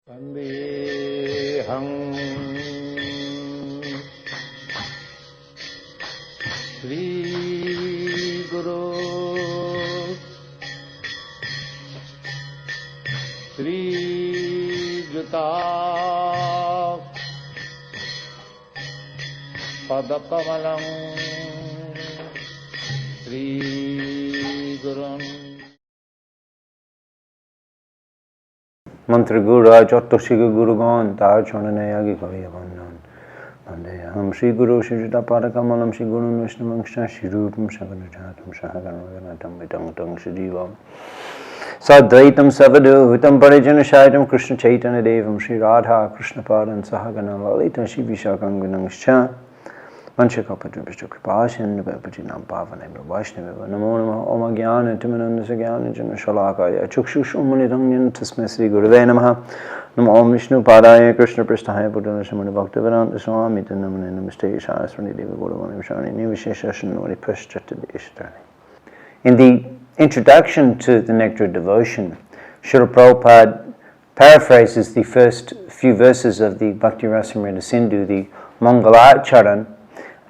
Vandeham Sri Guru Sri Juta Padakamalam Sri Gurun Mantra Guru Jotoshiga Guru Gon Tar Chonanayagi Kavya Vandan Vandeham Sri Guru Sri Juta Padakamalam Sri Guru Vishnu Vangsha Sri Rupam Shaganajatam Shahaganatam Vidang Shidivam Sadvaitam Savadu Hutam Parijana Shaitam Krishna Chaitanya Devam Sri Radha Krishna Padan Sahagana Lalita Shri Vishakanganangsha Vanshakapadribhishta Kripashan Vipajinam Pavanam Vaishnava Namo Namaha Om Jnana Timananda Sagyana Jana Shalakaya Chukshushumuniranyan Tasmai Sri Gurave Namaha Namo Om Vishnu Padaya Krishna Prasthaya Buddha Shamana Bhaktivedanta Swami Namane Namaste Shasrani Deva Guru Vanimshani Nivisheshashanori Pashtati. In the introduction to the Nectar of Devotion, Srila Prabhupada paraphrases the first few verses of the Bhakti Rasamrita Sindhu, the Mangalacharan,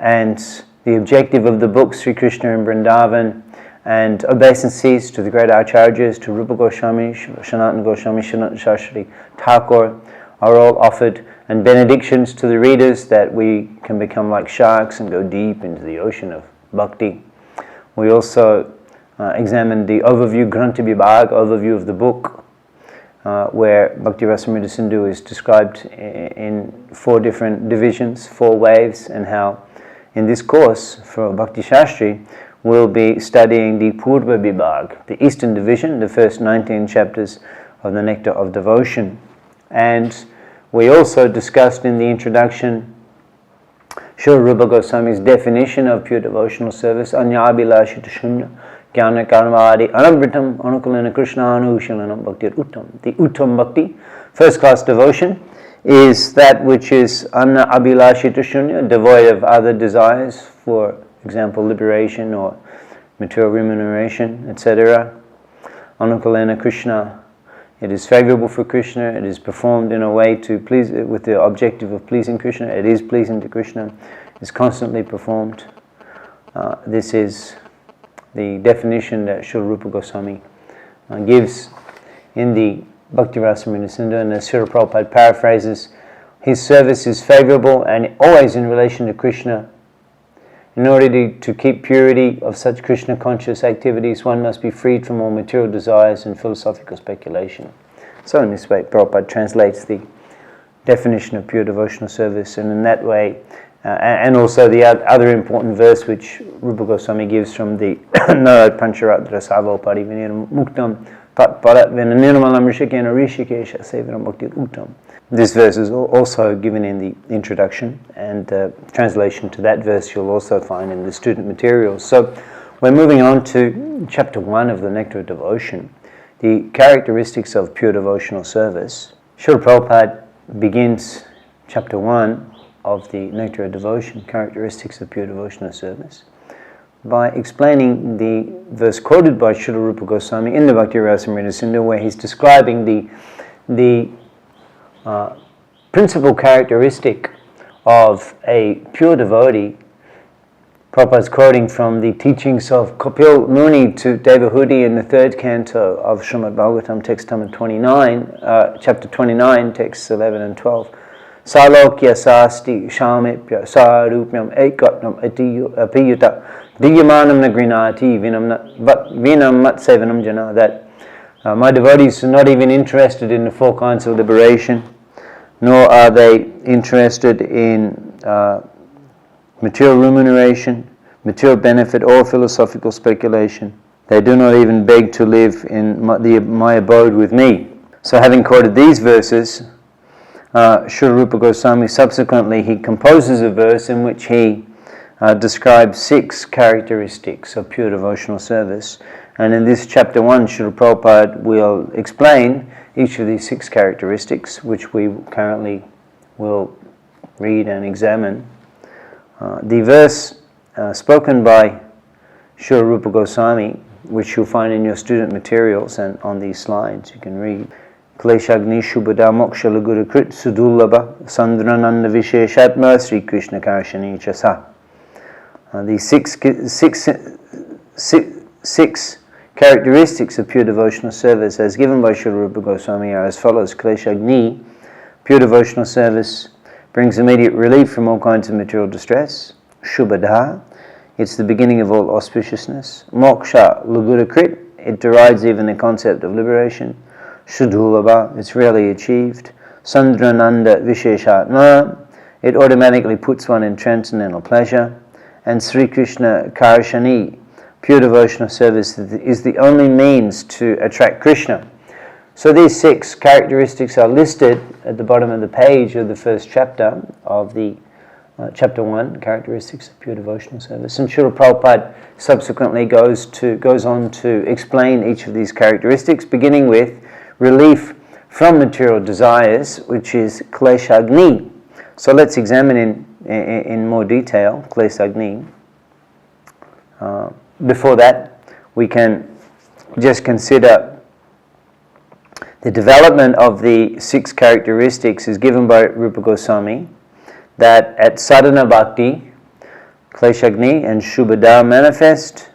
and the objective of the book, Sri Krishna in Vrindavan, and obeisances to the great Acharyas, to Rupa Goswami, Sanatana Goswami, Sanatana Shastri Thakur, are all offered, and benedictions to the readers that we can become like sharks and go deep into the ocean of bhakti. We also examined the overview, Grantha Vibhag, overview of the book, where Bhakti Rasamrita Sindhu is described in 4 different divisions, 4 waves, and how in this course for Bhakti Shastri we'll be studying the Purva Vibhag, the Eastern division, the first 19 chapters of the Nectar of Devotion. And we also discussed in the introduction Srila Rupa Goswami's definition of pure devotional service, Anyabhilashita Shunya Jnana Karmadi Anamritam Anukulana Krishna Anushalanam Bhakti Uttam. The Uttam Bhakti, first class devotion, is that which is Anna Abhilashita Shunya, devoid of other desires, for example liberation or material remuneration, etc. Anukulana Krishna, it is favorable for Krishna, it is performed in a way to please, with the objective of pleasing Krishna, it is pleasing to Krishna, is constantly performed. This is the definition that Srila Rupa Goswami gives in the Bhakti Rasamrita Sindhu, and as Srila Prabhupada paraphrases, his service is favorable and always in relation to Krishna. In order to keep purity of such Krishna conscious activities, one must be freed from all material desires and philosophical speculation. So in this way, Prabhupada translates the definition of pure devotional service, and in that way, and also the other important verse which Rupa Goswami gives from the Narad Pancharatra Savopari Vinir Muktam Tat Parat Vinirmalam Rishikena Rishikesha Sevanam Bhakti Uttam. This verse is also given in the introduction, and translation to that verse you'll also find in the student materials. So we're moving on to chapter 1 of the Nectar of Devotion, the characteristics of pure devotional service. Srila Prabhupada begins chapter 1 of the Nectar of Devotion, characteristics of pure devotional service, by explaining the verse quoted by Srila Rupa Goswami in the Bhakti Rasamrita Sindhu, where he's describing the principal characteristic of a pure devotee. Prabhupada's quoting from the teachings of Kapil Muni to Devahudi in the 3rd canto of Srimad Bhagavatam, text number 29, chapter 29, texts 11 and 12. Salokya sasti shamipya sarupyam ekatnam apiyuta diyamanam nagrinati vinam mat sevanam jana. That my devotees are not even interested in the 4 kinds of liberation, nor are they interested in material remuneration, material benefit, or philosophical speculation. They do not even beg to live in my abode with me. So having quoted these verses, Srila Rupa Goswami subsequently he composes a verse in which he describes 6 characteristics of pure devotional service, and in this chapter 1 Srila Prabhupada will explain each of these 6 characteristics, which we currently will read and examine. The verse spoken by Srila Rupa Goswami, which you'll find in your student materials and on these slides you can read, Kleshagni Shubhada Moksha Laguru Krit Sudulabha Sandrananda Visheshatma Sri Krishna Karshani Chasa. The six characteristics of pure devotional service as given by Srila Rupa Goswami are as follows. Kleshagni, pure devotional service brings immediate relief from all kinds of material distress. Shubhada, it's the beginning of all auspiciousness. Moksha Lagurakrit, it derides even the concept of liberation. Shudulabha, it's rarely achieved. Sandrananda Visheshatma, it automatically puts one in transcendental pleasure. And Sri Krishna Karshani, pure devotional service, is the only means to attract Krishna. So these 6 characteristics are listed at the bottom of the page of the first chapter of the chapter 1, characteristics of pure devotional service. And Srila Prabhupada subsequently goes on to explain each of these characteristics, beginning with relief from material desires, which is Kleshagni. So let's examine in more detail Kleshagni. Before that, we can just consider the development of the 6 characteristics is given by Rupa Goswami, that at sadhana bhakti, Kleshagni and Shubhada manifest.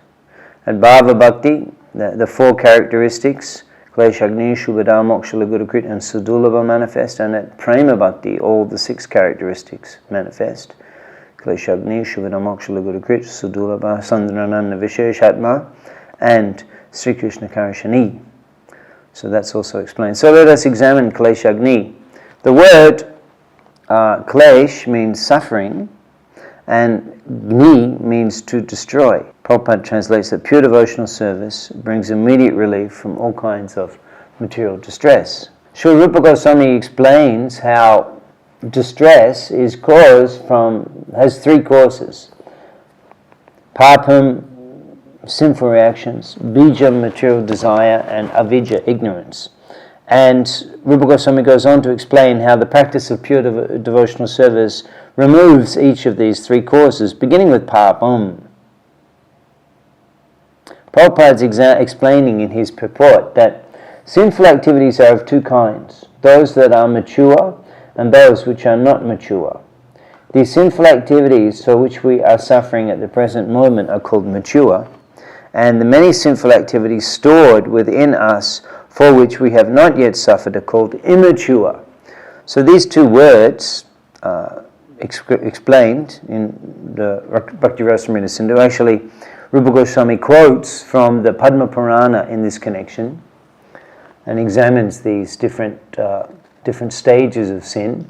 At bhava bhakti, the 4 characteristics, Kleshagni, Shubhada, Moksha Lagurukrit and Sudulabha manifest. And at prema bhakti, all the 6 characteristics manifest. Kleshagni, Shubhada, Moksha Lagurukrit, Sudulabha, Sandrananda Visheshatma and Sri Krishna Karshani. So that's also explained. So let us examine Kleshagni. The word Klesh means suffering, and Gni means to destroy. Prabhupada translates that pure devotional service brings immediate relief from all kinds of material distress. Srila Rupa Goswami explains how distress is has 3 causes. Papam, sinful reactions, bija, material desire, and avidya, ignorance. And Rupa Goswami goes on to explain how the practice of pure devotional service removes each of these 3 causes, beginning with papam. Prabhupada's explaining in his purport that sinful activities are of 2 kinds, those that are mature and those which are not mature. These sinful activities for which we are suffering at the present moment are called mature, and the many sinful activities stored within us for which we have not yet suffered are called immature. So these 2 words explained in the Bhakti Rasamrita Sindhu. Actually, Rupa Goswami quotes from the Padma Purana in this connection and examines these different stages of sin.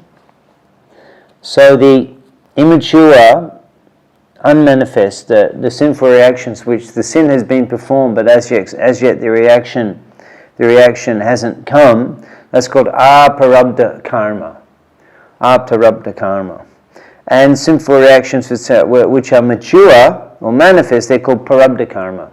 So the immature, unmanifest, the sinful reactions which the sin has been performed, but as yet the reaction hasn't come, that's called aparabdha karma. Aparabdha karma. And sinful reactions which are mature or manifest, they're called parabdha karma.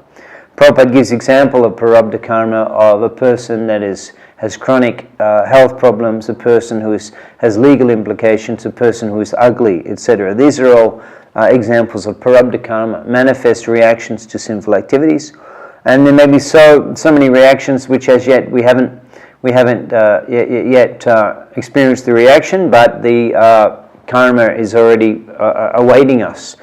Prabhupada gives example of parabdha karma of a person that has chronic health problems, a person who has legal implications, a person who is ugly, etc. These are all examples of parabdha karma, manifest reactions to sinful activities. And there may be so many reactions which as yet we haven't yet experienced the reaction, but the karma is already awaiting us.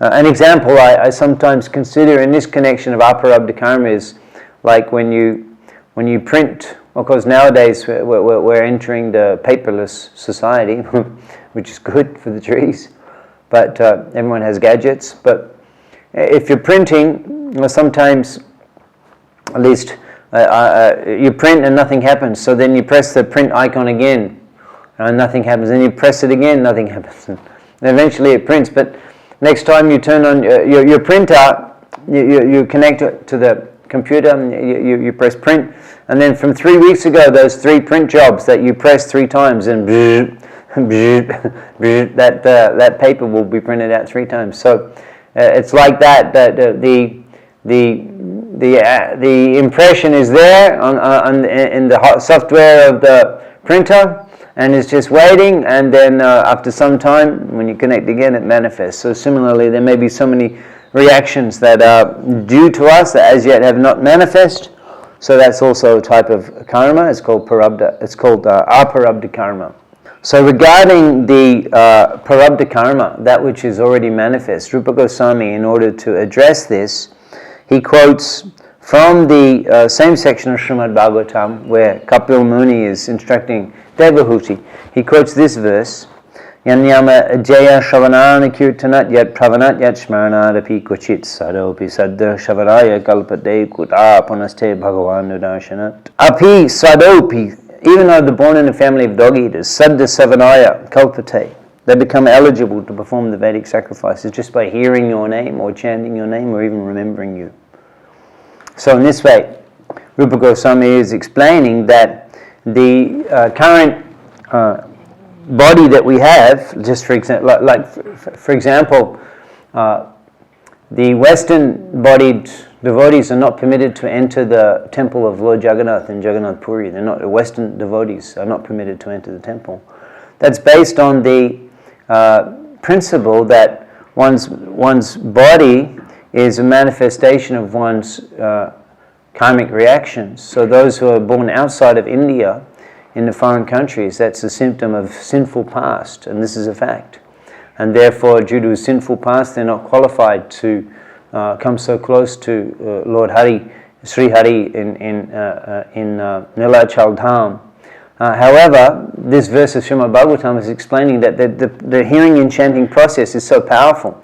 An example I sometimes consider in this connection of aparabdha karma is like when you print. Of course, nowadays we're entering the paperless society, which is good for the trees, but everyone has gadgets. But if you're printing, sometimes at least you print and nothing happens. So then you press the print icon again, and nothing happens. Then you press it again, nothing happens. And eventually it prints. But next time you turn on your printer, you connect it to the computer, and you press print. And then from 3 weeks ago, those 3 print jobs that you press 3 times, and that paper will be printed out 3 times. So it's like that the impression is there in the software of the printer, and it's just waiting, and then after some time, when you connect again, it manifests. So similarly, there may be so many reactions that are due to us that as yet have not manifest. So that's also a type of karma. It's called parabdha. It's called aparabdha karma. So regarding the parabdha karma, that which is already manifest, Rupa Goswami, in order to address this, he quotes from the same section of Srimad Bhagavatam where Kapil Muni is instructing Devahuti. He quotes this verse, Yanyama jaya shavanana kirtanat yat pravanat yat smaranat api kochit sadopi saddha shavaraya kalpade kuta punaste bhagavan nudarshanat. Api sadopi, even though they're born in a family of dog eaters, saddha savanaya kalpate, they become eligible to perform the Vedic sacrifices just by hearing your name or chanting your name or even remembering you. So in this way, Rupa Goswami is explaining that the current body that we have, just for example, the Western-bodied devotees are not permitted to enter the temple of Lord Jagannath in Jagannath Puri. They're not. Western devotees are not permitted to enter the temple. That's based on the principle that one's body is a manifestation of one's karmic reactions. So those who are born outside of India, in the foreign countries, that's a symptom of sinful past, and this is a fact. And therefore, due to a sinful past, they're not qualified to come so close to Lord Hari, Sri Hari in Nilachal Dham. However, this verse of Srimad Bhagavatam is explaining that the hearing and chanting process is so powerful.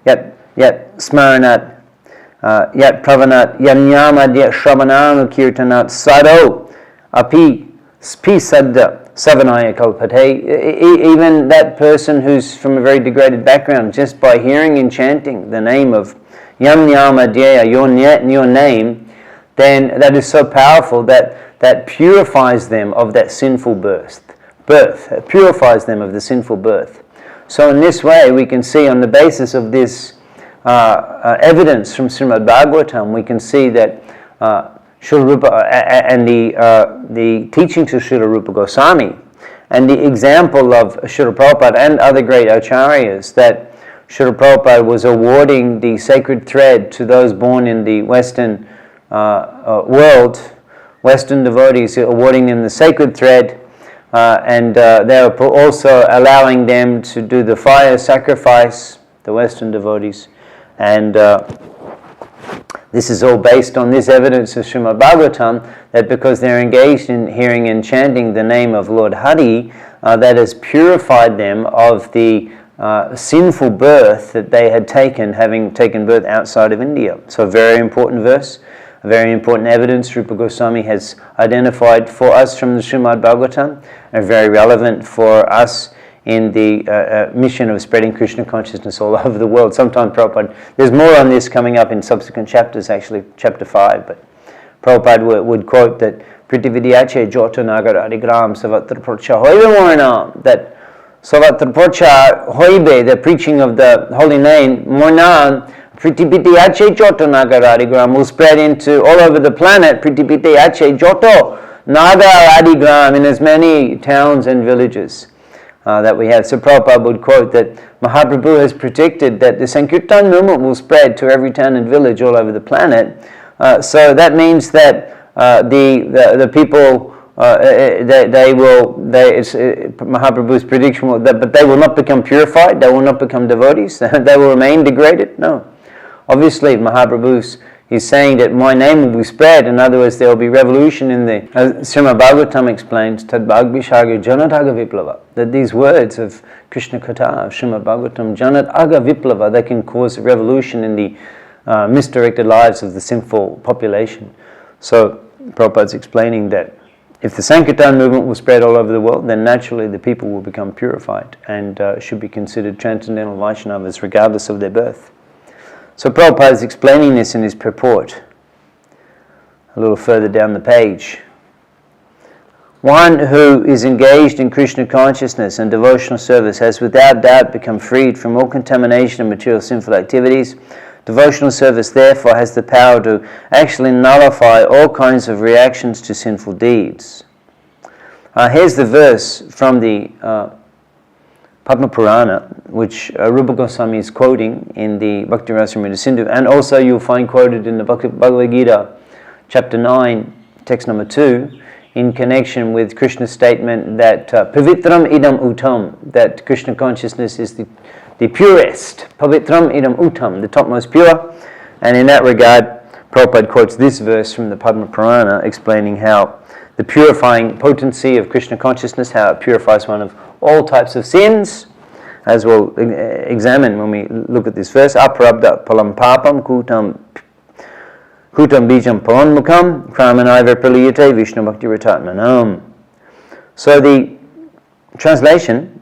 Yat smaranat, yat pravanat, yanyamad yat shravananu kirtanat sado api Saddha Savanaya Kalpate, even that person who's from a very degraded background, just by hearing and chanting the name of Yam Nyamadhyaya, your name, then that is so powerful that purifies them of that sinful birth. It purifies them of the sinful birth. So in this way, we can see on the basis of this evidence from Srimad Bhagavatam, we can see that Srila Rupa and the teachings of Srila Rupa Goswami and the example of Srila Prabhupada and other great acharyas, that Srila Prabhupada was awarding the sacred thread to those born in the Western world, Western devotees, awarding them the sacred thread, and they were also allowing them to do the fire sacrifice, the Western devotees, and this is all based on this evidence of Srimad Bhagavatam, that because they're engaged in hearing and chanting the name of Lord Hari, that has purified them of the sinful birth that they had taken, having taken birth outside of India. So a very important verse, a very important evidence Rupa Goswami has identified for us from the Srimad Bhagavatam, and very relevant for us in the mission of spreading Krishna consciousness all over the world. Sometime Prabhupada, there's more on this coming up in subsequent chapters, actually chapter 5, but Prabhupada would quote that Pritividyache Jota Nagaradigram Savatra Procha Hoibe Morna, that Savatra Procha Hoibe, the preaching of the holy name, Morna, Pritividyache Jota Nagaradigram will spread into all over the planet, Pritividyache Jota Nagaradigram, in as many towns and villages that we have. So Prabhupada would quote that Mahaprabhu has predicted that the Sankirtan movement will spread to every town and village all over the planet. So that means that the people, it's Mahaprabhu's prediction, but they will not become purified, they will not become devotees, they will remain degraded? No. Obviously, he's saying that my name will be spread. In other words, there will be revolution in the... Srimad Bhagavatam explains, Tad Bhagbhishaga Janat Aga Viplava, that these words of Krishna Katha, of Srimad Bhagavatam, Janat Aga Viplava, they can cause a revolution in the misdirected lives of the sinful population. So Prabhupada's explaining that if the Sankirtan movement will spread all over the world, then naturally the people will become purified and should be considered transcendental Vaishnavas regardless of their birth. So Prabhupada is explaining this in his purport, a little further down the page. One who is engaged in Krishna consciousness and devotional service has without doubt become freed from all contamination of material sinful activities. Devotional service therefore has the power to actually nullify all kinds of reactions to sinful deeds. Here's the verse from the Padma Purana, which Rupa Goswami is quoting in the Bhakti Rasamrita Sindhu, and also you'll find quoted in the Bhagavad Gita, chapter 9, text number 2, in connection with Krishna's statement that Pavitram idam uttam, that Krishna consciousness is the purest. Pavitram idam uttam, the topmost pure. And in that regard, Prabhupada quotes this verse from the Padma Purana explaining how the purifying potency of Krishna consciousness, how it purifies one of all types of sins, as we'll examine when we look at this verse. Aparabda palam papam kutam bijam palanmukam kramanaiva praliyate Vishnu bhakti ratatmanam. So the translation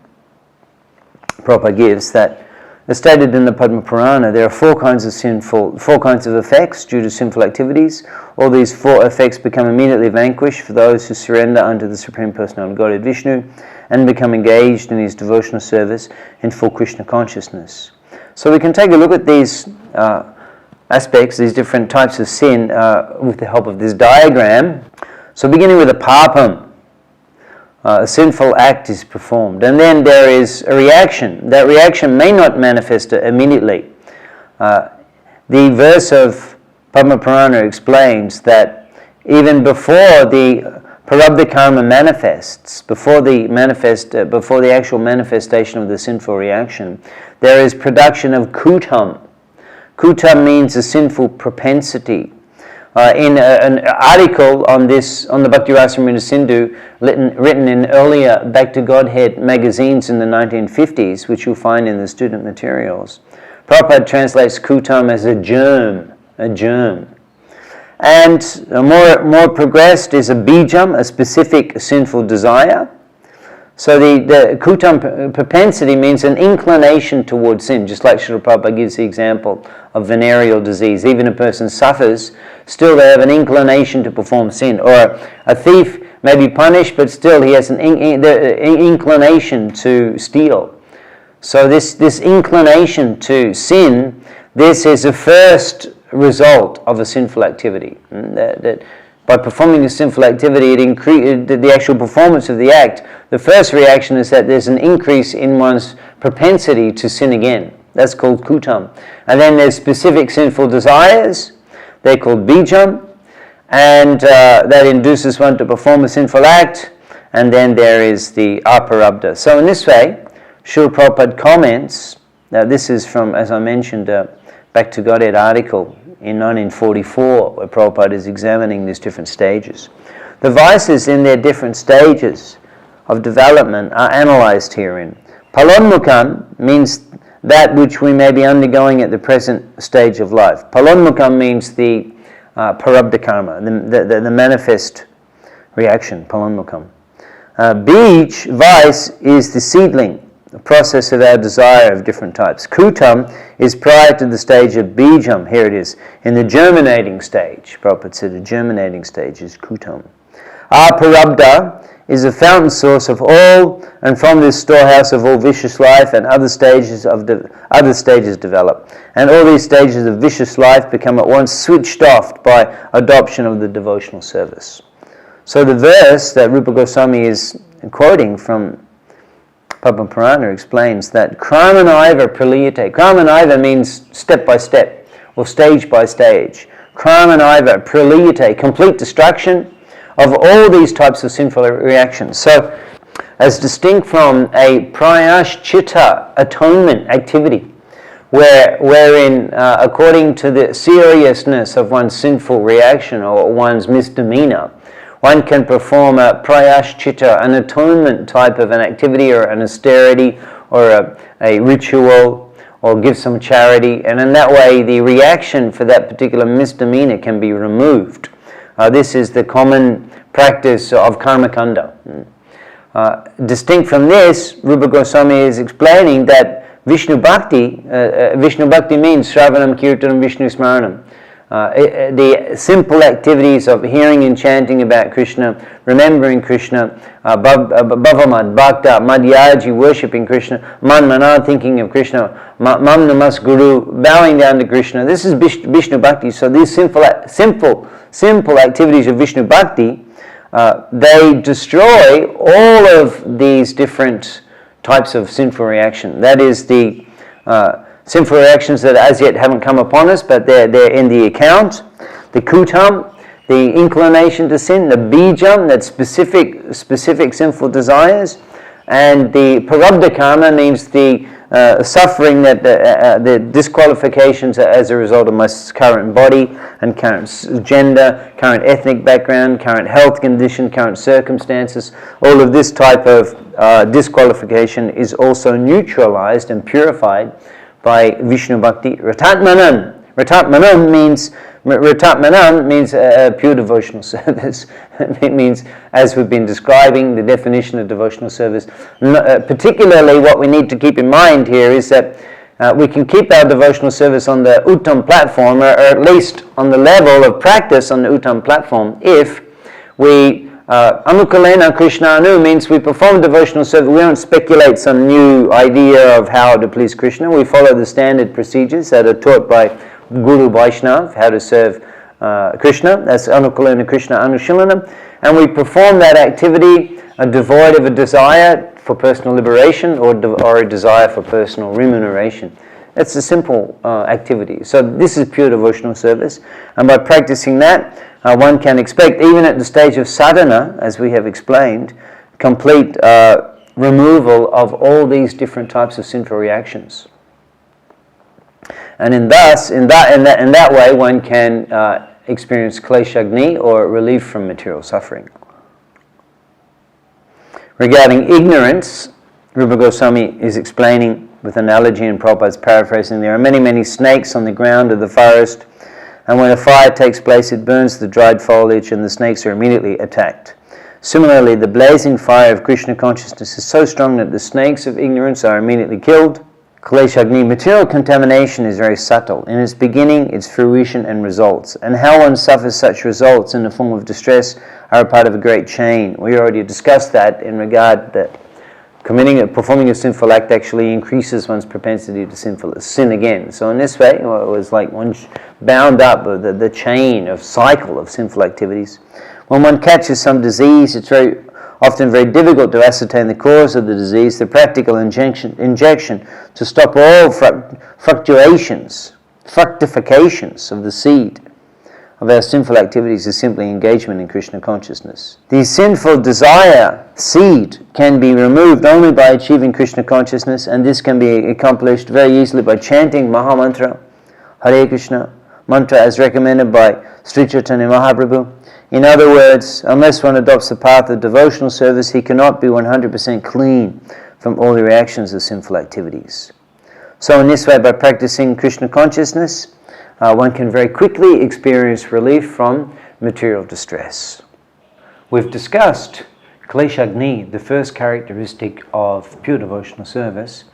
Prabhupada gives that, as stated in the Padma Purana, there are four kinds of effects due to sinful activities. All these four effects become immediately vanquished for those who surrender unto the Supreme Personality of Godhead Vishnu and become engaged in his devotional service in full Krishna consciousness. So we can take a look at these aspects, these different types of sin, with the help of this diagram. So beginning with a papam, a sinful act is performed, and then there is a reaction. That reaction may not manifest immediately. The verse of Padma Purana explains that even before the Prarabdha karma manifests, before the actual manifestation of the sinful reaction, there is production of kutam. Kutam means a sinful propensity. In an article on the Bhakti Rasamrita Sindhu, written in earlier Back to Godhead magazines in the 1950s, which you'll find in the student materials, Prabhupada translates kutam as a germ. And more progressed is a bijam, a specific sinful desire. So the kutam propensity means an inclination towards sin, just like Srila Prabhupada gives the example of venereal disease. Even a person suffers, still they have an inclination to perform sin. Or a thief may be punished, but still he has an inclination to steal. So this inclination to sin, this is a first result of a sinful activity. That by performing a sinful activity, it increases the actual performance of the act. The first reaction is that there's an increase in one's propensity to sin again. That's called kutam. And then there's specific sinful desires. They're called bijam. And that induces one to perform a sinful act. And then there is the aparabda. So in this way, Srila Prabhupada comments, now this is from, as I mentioned, Back to Godhead article in 1944, where Prabhupada is examining these different stages. The vices in their different stages of development are analysed herein. Palonmukam means that which we may be undergoing at the present stage of life. Palonmukam means the parabdha karma, the manifest reaction, palonmukam. Bij, vice, is the seedling, the process of our desire of different types. Kutam is prior to the stage of bijam. Here it is, in the germinating stage. Prabhupada said the germinating stage is kutam. Aparabda is a fountain source of all, and from this storehouse of all vicious life and other stages develop. And all these stages of vicious life become at once switched off by adoption of the devotional service. So the verse that Rupa Goswami is quoting from Padma Purana explains that kramanaiva praliyate. Kramanaiva means step by step, or stage by stage. Kramanaiva praliyate, complete destruction of all these types of sinful reactions. So, as distinct from a prayashchitta, atonement activity, wherein according to the seriousness of one's sinful reaction or one's misdemeanor, one can perform a prayashchitta, an atonement type of an activity or an austerity or a ritual, or give some charity, and in that way the reaction for that particular misdemeanor can be removed. This is the common practice of karmakanda. Distinct from this, Rupa Goswami is explaining that Vishnu Bhakti means Shravanam, Kirtanam, Vishnu Smaranam. The simple activities of hearing and chanting about Krishna, remembering Krishna, Bhavamad, Bhakta, Madhyaji, worshipping Krishna, Manmana, thinking of Krishna, Mam Namas Guru, bowing down to Krishna. This is Vishnu Bhakti. So these simple activities of Vishnu Bhakti, they destroy all of these different types of sinful reaction. That is the sinful reactions that as yet haven't come upon us, but they're in the account. The kutam the inclination to sin, the bijam, that's specific sinful desires, and the prarabdha karma means the suffering, that the disqualifications as a result of my current body and current gender, current ethnic background, current health condition, current circumstances. All of this type of disqualification is also neutralized and purified by Vishnu Bhakti. Ratatmanam. Ratatmanam means pure devotional service. It means, as we've been describing, the definition of devotional service. Particularly what we need to keep in mind here is that we can keep our devotional service on the Uttam platform, or at least on the level of practice on the Uttam platform, if we Anukalena Krishna Anu means we perform devotional service. We don't speculate some new idea of how to please Krishna. We follow the standard procedures that are taught by Guru Vaishnav, how to serve Krishna. That's Anukalena Krishna Anushilanam. And we perform that activity devoid of a desire for personal liberation or a desire for personal remuneration. It's a simple activity. So this is pure devotional service. And by practicing that, one can expect, even at the stage of sadhana, as we have explained, complete removal of all these different types of sinful reactions. And in that way, one can experience kleshagni, or relief from material suffering. Regarding ignorance, Rupa Goswami is explaining with analogy, and Prabhupada's paraphrasing, there are many, many snakes on the ground of the forest, and when a fire takes place, it burns the dried foliage and the snakes are immediately attacked. Similarly, the blazing fire of Krishna consciousness is so strong that the snakes of ignorance are immediately killed. Kleshagni, material contamination, is very subtle. In its beginning, its fruition and results. And how one suffers such results in the form of distress are a part of a great chain. We already discussed that in regard that performing a sinful act actually increases one's propensity to sin again. So in this way, it was like one bound up with the chain of cycle of sinful activities. When one catches some disease, it's often very difficult to ascertain the cause of the disease. The practical injection to stop all fructifications of the seed of our sinful activities is simply engagement in Krishna consciousness. The sinful desire seed can be removed only by achieving Krishna consciousness, and this can be accomplished very easily by chanting Mahamantra, Hare Krishna mantra, as recommended by Sri Chaitanya Mahaprabhu. In other words, unless one adopts the path of devotional service, he cannot be 100% clean from all the reactions of sinful activities. So in this way, by practicing Krishna consciousness, one can very quickly experience relief from material distress. We've discussed Kleshagni, the first characteristic of pure devotional service,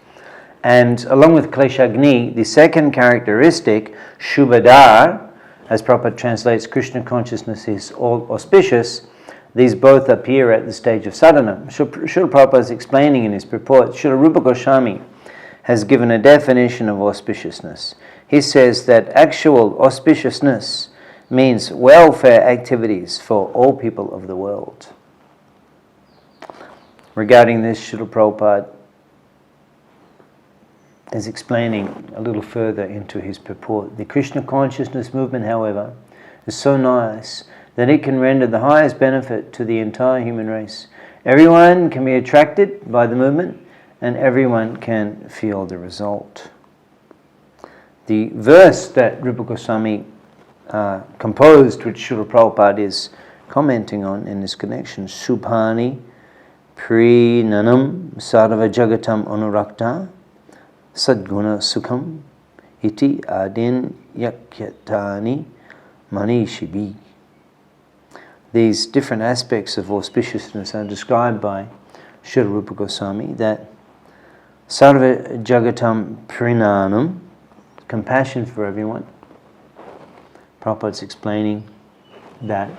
and along with Kleshagni, the second characteristic, Shubhadar, as Prabhupada translates, Krishna consciousness is all auspicious. These both appear at the stage of sadhana. Srila Prabhupada is explaining in his purport, Srila Rupa Goswami has given a definition of auspiciousness. He says that actual auspiciousness means welfare activities for all people of the world. Regarding this, Srila Prabhupada is explaining a little further into his purport. The Krishna consciousness movement, however, is so nice that it can render the highest benefit to the entire human race. Everyone can be attracted by the movement, and everyone can feel the result. The verse that Rupa Goswami composed, which Srila Prabhupada is commenting on in this connection, Subhani Prinanam Sarva Jagatam Anurakta Sadguna Sukham Iti Adin Yakyatani Manishibi. These different aspects of auspiciousness are described by Srila Rupa Goswami, that Sarva Jagatam Prinanam, compassion for everyone. Prabhupada's explaining that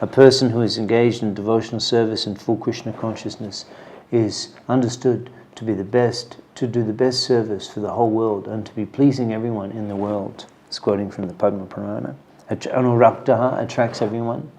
a person who is engaged in devotional service and full Krishna consciousness is understood to be the best, to do the best service for the whole world and to be pleasing everyone in the world. It's quoting from the Padma Purana. Anuraktaha, attracts everyone.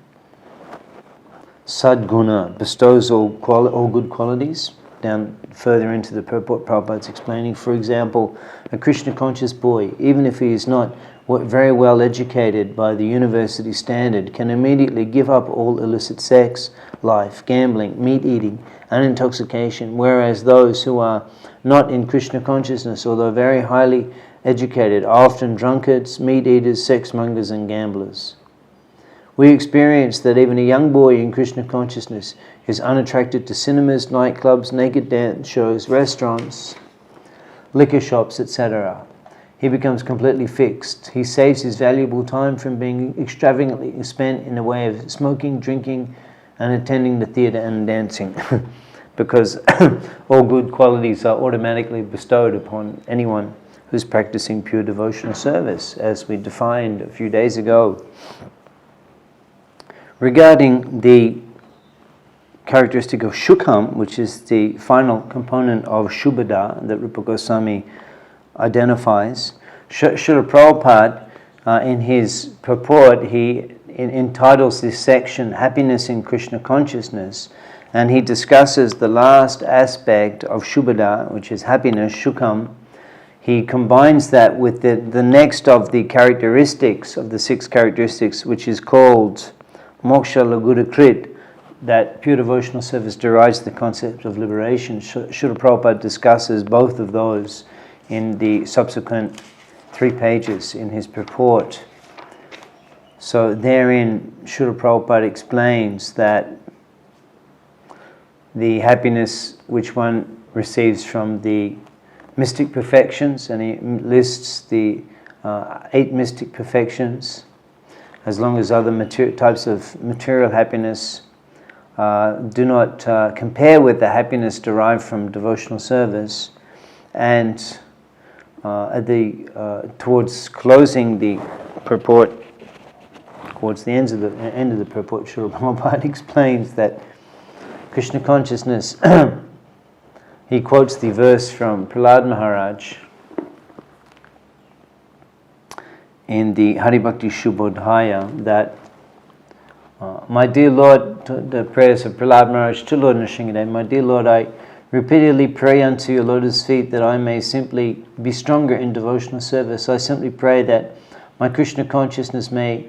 Sadguna, bestows all good qualities. Down further into the purport, Prabhupada's explaining, for example, a Krishna conscious boy, even if he is not very well educated by the university standard, can immediately give up all illicit sex, life, gambling, meat eating, and intoxication, whereas those who are not in Krishna consciousness, although very highly educated, are often drunkards, meat eaters, sex mongers, and gamblers. We experience that even a young boy in Krishna consciousness is unattracted to cinemas, nightclubs, naked dance shows, restaurants, liquor shops, etc. He becomes completely fixed. He saves his valuable time from being extravagantly spent in the way of smoking, drinking, and attending the theatre and dancing, because all good qualities are automatically bestowed upon anyone who's practicing pure devotional service, as we defined a few days ago. Regarding the characteristic of Shukham, which is the final component of Shubhada that Rupa Goswami identifies, Srila Prabhupada, in his purport, he entitles this section Happiness in Krishna Consciousness, and he discusses the last aspect of Shubhada, which is happiness, Shukham. He combines that with the next of the characteristics, of the 6 characteristics, which is called Moksha Lagudakrit, that pure devotional service derives the concept of liberation. Srila Prabhupada discusses both of those in the subsequent 3 pages in his purport. So therein, Srila Prabhupada explains that the happiness which one receives from the mystic perfections, and he lists the 8 mystic perfections, as long as other types of material happiness do not compare with the happiness derived from devotional service. And towards closing the purport, towards the end of the purport, Srila Prabhupada explains that Krishna consciousness, he quotes the verse from Prahlad Maharaj in the Hari Bhakti Shubhodhaya, that my dear Lord, the prayers of Prahlad Maharaj to Lord Nrsimhadev, my dear Lord, I repeatedly pray unto your lotus feet that I may simply be stronger in devotional service. I simply pray that my Krishna consciousness may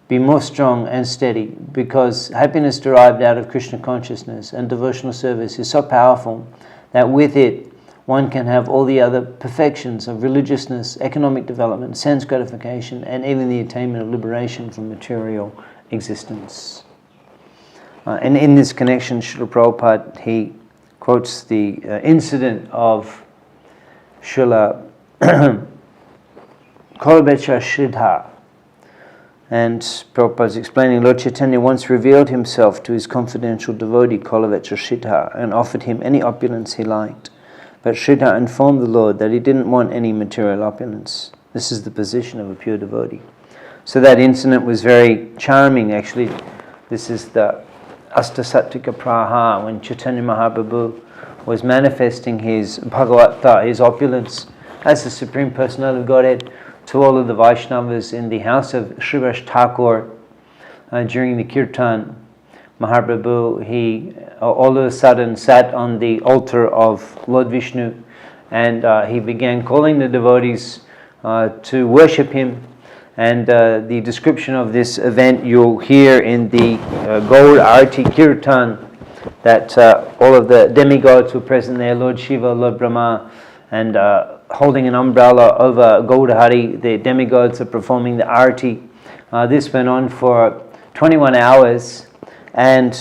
be more strong and steady, because happiness derived out of Krishna consciousness and devotional service is so powerful that with it one can have all the other perfections of religiousness, economic development, sense gratification, and even the attainment of liberation from material existence. And in this connection, Srila Prabhupada, he quotes the incident of Srila Kolbecha Shridhar. And Prabhupada is explaining, Lord Chaitanya once revealed himself to his confidential devotee Kolavecha Shridhar and offered him any opulence he liked. But Shridhar informed the Lord that he didn't want any material opulence. This is the position of a pure devotee. So that incident was very charming, actually. This is the Astasattva Praha, when Chaitanya Mahaprabhu was manifesting his Bhagavata, his opulence, as the Supreme Personality of Godhead, to all of the Vaishnavas in the house of Srivas Thakur during the Kirtan. Mahaprabhu, he all of a sudden sat on the altar of Lord Vishnu, and he began calling the devotees to worship him. And the description of this event you'll hear in the Gaur Arati Kirtan, that all of the demigods were present there, Lord Shiva, Lord Brahma, and holding an umbrella over Gaudahari, the demigods are performing the Arati. This went on for 21 hours, and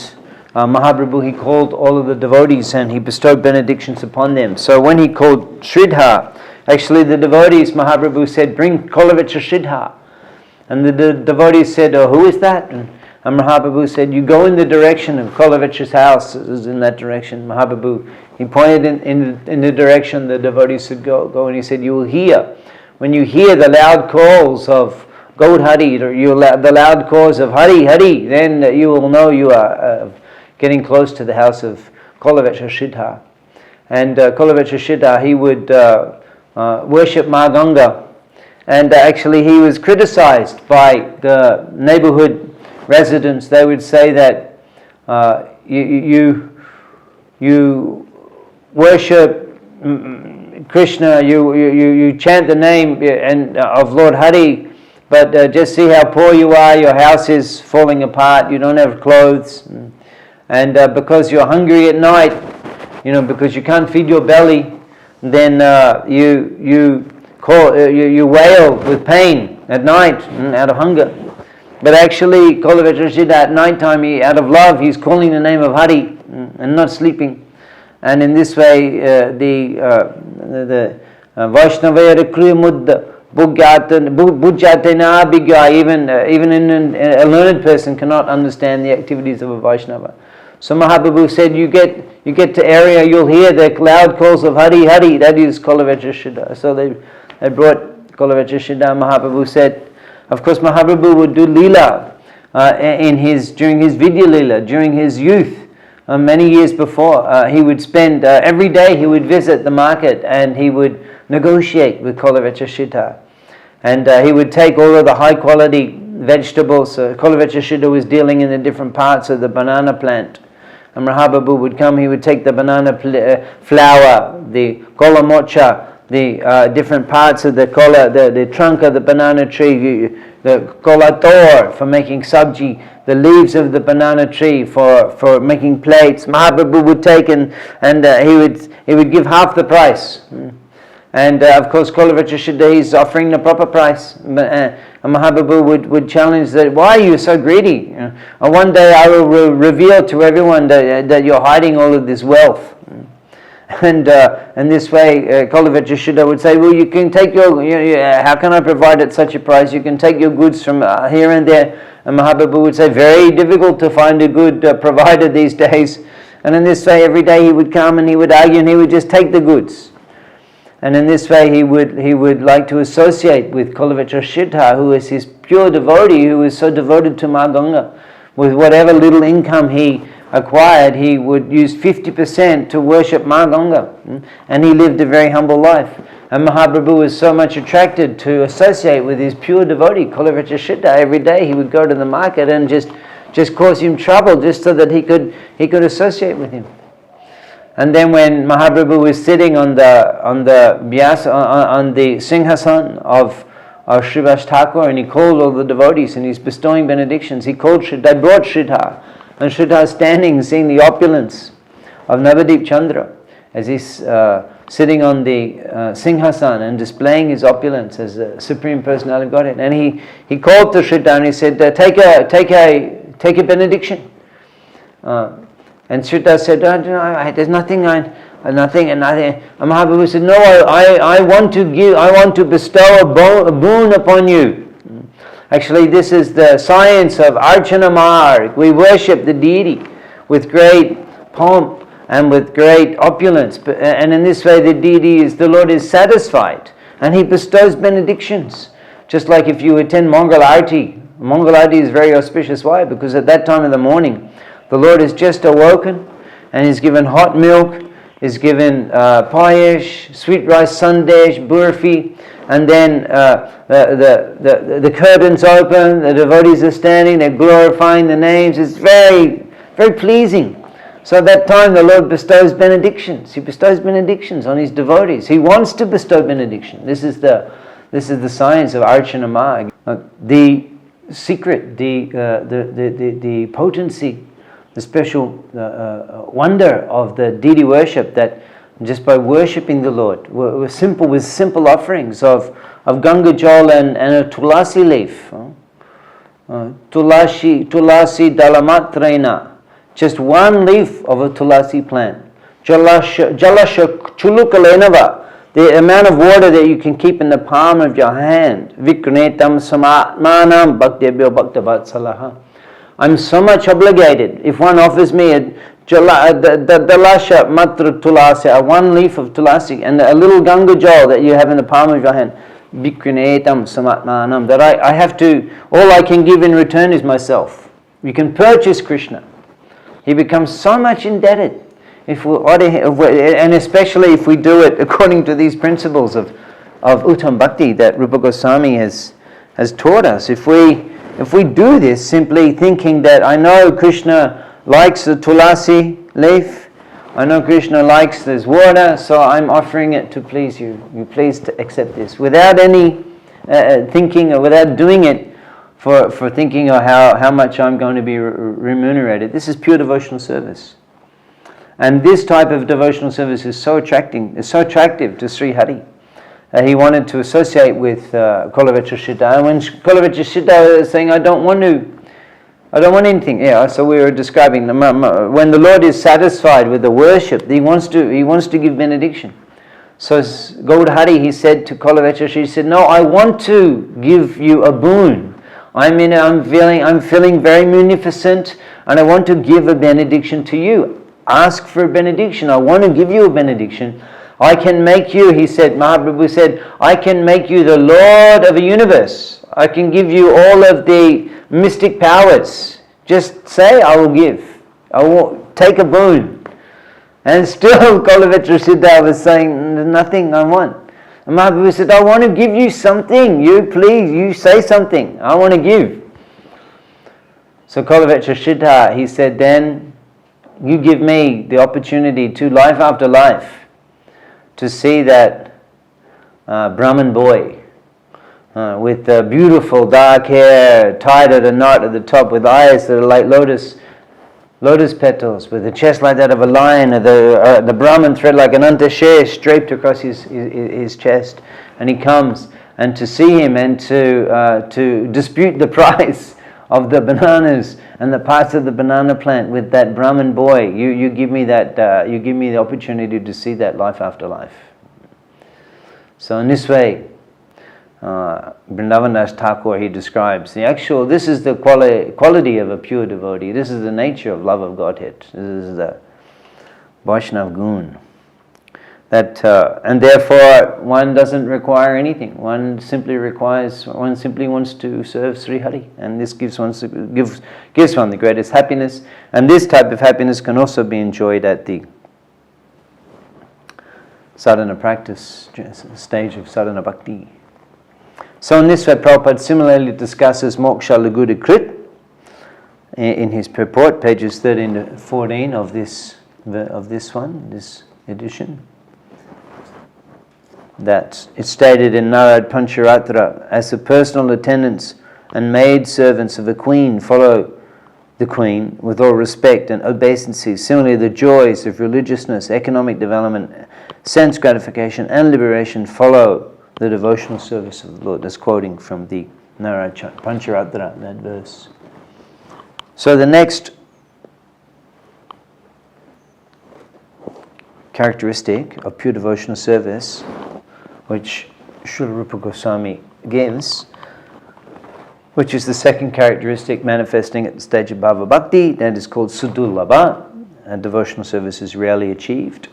Mahaprabhu, he called all of the devotees and he bestowed benedictions upon them. So when he called Shridhar, actually the devotees, Mahaprabhu said, bring Kolavecha Shridhar. And the devotees said, oh, who is that? And Mahaprabhu said, you go in the direction of Kolavecha's house. It was in that direction. Mahaprabhu, he pointed in the direction the devotees should go, and he said, you will hear. When you hear the loud calls of Gaudhari, or the loud calls of Hari, Hari, then you will know you are getting close to the house of Kolavecha Shridhar. And Kolavecha Shridhar, he would worship Ma Ganga. And actually he was criticized by the neighborhood residents. They would say that you worship Krishna, you chant the name of Lord Hari, but just see how poor you are, your house is falling apart, you don't have clothes, and because you're hungry at night, because you can't feed your belly, then you wail with pain at night out of hunger. But actually, Kolavachashida at night time, out of love, he's calling the name of Hari and not sleeping. And in this way, the Vaishnavaya Kriya Mudda Bhujatena Abhigya, even a learned person cannot understand the activities of a Vaishnava. So Mahaprabhu said, you get to area, you'll hear the loud calls of Hari Hari, that is Kolavachashida. So they brought Kolavachashida. Mahaprabhu said, of course Mahaprabhu would do Leela during his Vidya Leela, during his youth. Many years before, he would spend every day, he would visit the market and he would negotiate with Kolavachashida. And he would take all of the high quality vegetables. Kolavachashida was dealing in the different parts of the banana plant. And Mahaprabhu would come, he would take the banana flower, the kola mocha, the different parts of the kola, the trunk of the banana tree, the kola tor for making sabji, the leaves of the banana tree for making plates. Mahaprabhu would take and he would give half the price. And of course Kolavachashida is offering the proper price. And Mahaprabhu would challenge that, why are you so greedy? One day I will reveal to everyone that you're hiding all of this wealth. And this way Kolavachashida would say, well, you can take how can I provide at such a price? You can take your goods from here and there. And Mahaprabhu would say, very difficult to find a good provider these days. And in this way, every day he would come and he would argue and he would just take the goods. And in this way, he would like to associate with Kolavachashida, who is his pure devotee, who is so devoted to Ma Ganga. With whatever little income he acquired, he would use 50% to worship Ma Ganga. And he lived a very humble life. And Mahaprabhu was so much attracted to associate with his pure devotee, Kolavachashida. Every day he would go to the market and just cause him trouble, just so that he could associate with him. And then when Mahaprabhu was sitting on the Singhasan of Srivas Thakur, and he called all the devotees and he's bestowing benedictions, they brought Sridhar. And Sridhar standing, seeing the opulence of Navadip Chandra as he's sitting on the Singhasan and displaying his opulence as the Supreme Personality of Godhead. And he called to Sridhar and he said, take a benediction. And Sridhar said, there's nothing. And Mahaprabhu said, no, I want to bestow a boon upon you. Actually, this is the science of Archana Marg. We worship the deity with great pomp and with great opulence. And in this way, the Lord is satisfied. And He bestows benedictions. Just like if you attend Mangal Arati. Mangal Arati is very auspicious. Why? Because at that time of the morning, the Lord has just awoken and He's given hot milk, He's given payesh, sweet rice sandesh, burfi, and then the curtains open, the devotees are standing, they're glorifying the names. It's very, very pleasing. So at that time the Lord bestows benedictions. He bestows benedictions on His devotees. He wants to bestow benediction. This is the science of Archana Marg. The secret, the potency, the special wonder of the deity worship, that just by worshipping the Lord, with simple offerings of Ganga Jal and a tulasi leaf, tulasi dalamatrena, just one leaf of a tulasi plant, jalasha chulukalenava, the amount of water that you can keep in the palm of your hand, viknetam samatmanam bhaktebhyo bhaktavatsalah. I'm so much obligated. If one offers me the dalasha matra tulasi, one leaf of tulasi, and a little Ganga Jal that you have in the palm of your hand, viknetam samatmanam, that I have to, all I can give in return is myself. You can purchase Krishna. He becomes so much indebted. And especially if we do it according to these principles of Uttam Bhakti that Rupa Goswami has taught us. If we do this simply thinking that I know Krishna likes the tulasi leaf, I know Krishna likes this water, so I'm offering it to please you. You please to accept this. Without any thinking, or without doing it for thinking of how much I'm going to be remunerated. This is pure devotional service. And this type of devotional service is so attractive to Sri Hari. He wanted to associate with Kolavetra Siddha. And when Kolavetra Siddha was saying, I don't want anything. Yeah, so we were describing when the Lord is satisfied with the worship, He wants to give benediction. So Gaudhari, he said to Kolavetra, he said, no, I want to give you a boon. I'm feeling very munificent, and I want to give a benediction to you. Ask for a benediction. I want to give you a benediction. I can make you, he said, Mahaprabhu said, I can make you the Lord of a universe. I can give you all of the mystic powers. Just say, I will give. I will take a boon. And still Kolavetra Siddha was saying, there's nothing I want. And Mahaprabhu said, I want to give you something. You say something. I want to give. So Kolavetra Siddha, he said, then you give me the opportunity to, life after life, to see that Brahmin boy with the beautiful dark hair tied at a knot at the top, with eyes that are like lotus petals, with a chest like that of a lion, the Brahmin thread like an antashesh draped across his chest, and he comes, and to see him and to dispute the price of the bananas and the parts of the banana plant with that Brahmin boy, you give me that, you give me the opportunity to see that life after life. So in this way, Vrindavan Das Thakur, he describes this is the quality of a pure devotee. This is the nature of love of Godhead. This is the Vaishnav Gun. And therefore one doesn't require anything. One simply wants to serve Sri Hari, and this gives one the greatest happiness. And this type of happiness can also be enjoyed at the sadhana practice stage of sadhana bhakti. So in this way, Prabhupada similarly discusses moksha lagudha krit in his purport, pages 13 to 14 of this edition. That it's stated in Narad Pancharatra, as the personal attendants and maid servants of a queen follow the queen with all respect and obeisancy, similarly the joys of religiousness, economic development, sense gratification and liberation follow the devotional service of the Lord. That's quoting from the Narad Pancharatra, that verse. So the next characteristic of pure devotional service, which Srila Rupa Goswami gives, which is the second characteristic manifesting at the stage of Bhava Bhakti, that is called Sudulabha, and devotional service is rarely achieved.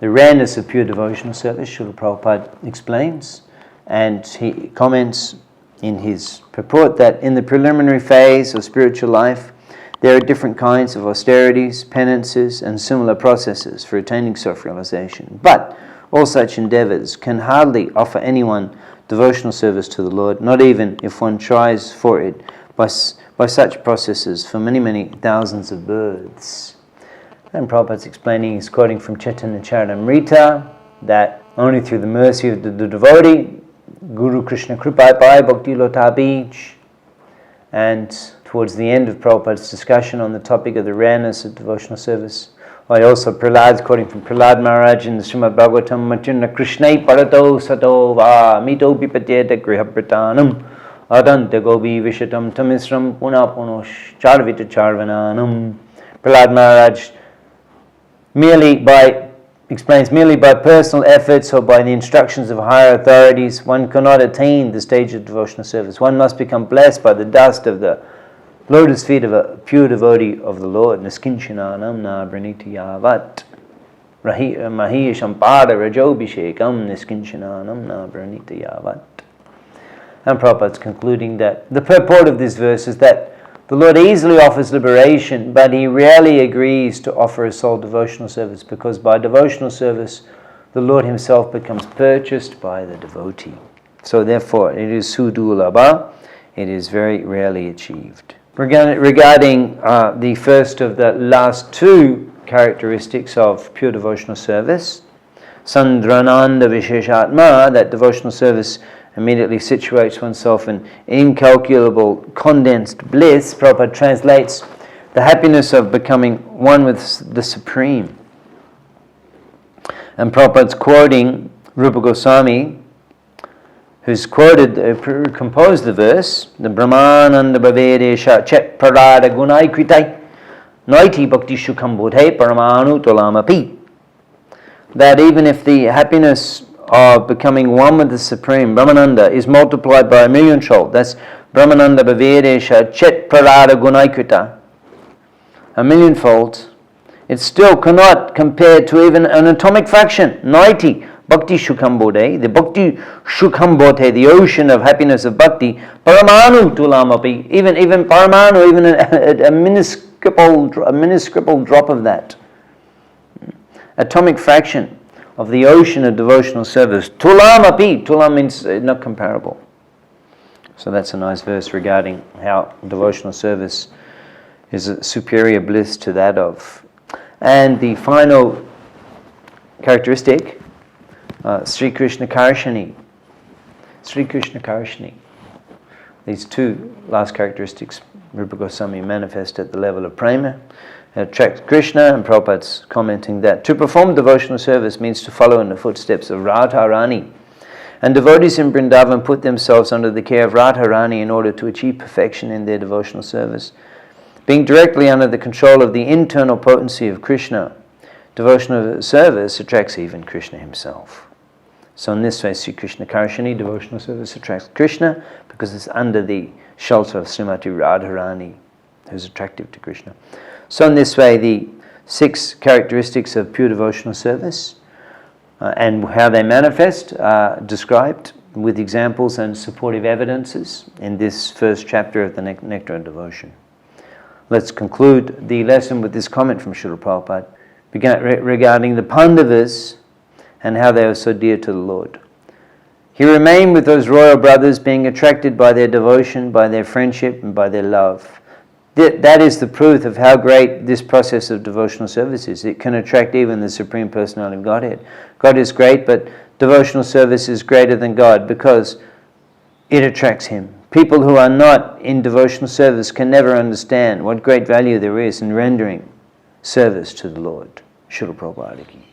The rareness of pure devotional service, Srila Prabhupada explains, and he comments in his purport that in the preliminary phase of spiritual life, there are different kinds of austerities, penances, and similar processes for attaining self-realization. But all such endeavors can hardly offer anyone devotional service to the Lord, not even if one tries for it by such processes for many, many thousands of births. And Prabhupada's explaining, he's quoting from Chaitanya Charitamrita, that only through the mercy of the devotee, Guru Krishna Kripai Pai Bhakti Lota Beach, and towards the end of Prabhupada's discussion on the topic of the rareness of devotional service, or also Prahlad's quoting from Prahlad Maharaj in the Srimad Bhagavatam, Matirna Krishnai Parato Sato Va Mito Pipatyeta Grihapratanam Adanta Gobi Vishatam Tamisram Puna Punosh Charvita Charvananam. Prahlad Maharaj explains merely by personal efforts or by the instructions of higher authorities, one cannot attain the stage of devotional service. One must become blessed by the dust of the lotus feet of a pure devotee of the Lord. Niskinchananam na praniti yavat mahisham pada rajobhishekam niskinchananam na praniti yavat. And Prabhupada's concluding that the purport of this verse is that the Lord easily offers liberation, but He rarely agrees to offer a soul devotional service, because by devotional service, the Lord Himself becomes purchased by the devotee. So therefore, it is sudulabha, it is very rarely achieved. Regarding the first of the last two characteristics of pure devotional service. Sandrananda Visheshatma, that devotional service immediately situates oneself in incalculable condensed bliss. Prabhupada translates the happiness of becoming one with the Supreme. And Prabhupada's quoting Rupa Goswami, who's composed the verse, the Brahmananda Bhavedesha Chet Parada Gunai Kritai Naiti Bhakti Shukhambodhe Paramanu Tolamapi. That even if the happiness of becoming one with the Supreme, Brahmananda, is multiplied by 1,000,000-fold, that's Brahmananda Bhavedesha Chet Parada Gunai Krita, 1,000,000-fold, it still cannot compare to even an atomic fraction, Naiti Bhakti Shukhambodhe, the Bhakti Shukhambodhe, the ocean of happiness of Bhakti, Paramanu Tulamapi, even Paramanu, even a minuscule drop of that. Atomic fraction of the ocean of devotional service. Tulamapi, tulam means not comparable. So that's a nice verse regarding how devotional service is a superior bliss to that of. And the final characteristic, Sri Krishna Karshani. Sri Krishna Karshani. These two last characteristics Rupa Goswami manifest at the level of prema. It attracts Krishna, and Prabhupada's commenting that to perform devotional service means to follow in the footsteps of Radharani. And devotees in Vrindavan put themselves under the care of Radharani in order to achieve perfection in their devotional service. Being directly under the control of the internal potency of Krishna, devotional service attracts even Krishna himself. So in this way, Sri Krishna Karshani, devotional service attracts Krishna because it's under the shelter of Srimati Radharani, who's attractive to Krishna. So in this way, the 6 characteristics of pure devotional service and how they manifest are described with examples and supportive evidences in this first chapter of the Nectar of Devotion. Let's conclude the lesson with this comment from Srila Prabhupada regarding the Pandavas and how they were so dear to the Lord. He remained with those royal brothers, being attracted by their devotion, by their friendship, and by their love. That is the proof of how great this process of devotional service is. It can attract even the Supreme Personality of Godhead. God is great, but devotional service is greater than God because it attracts Him. People who are not in devotional service can never understand what great value there is in rendering service to the Lord. Srila Prabhupada ki.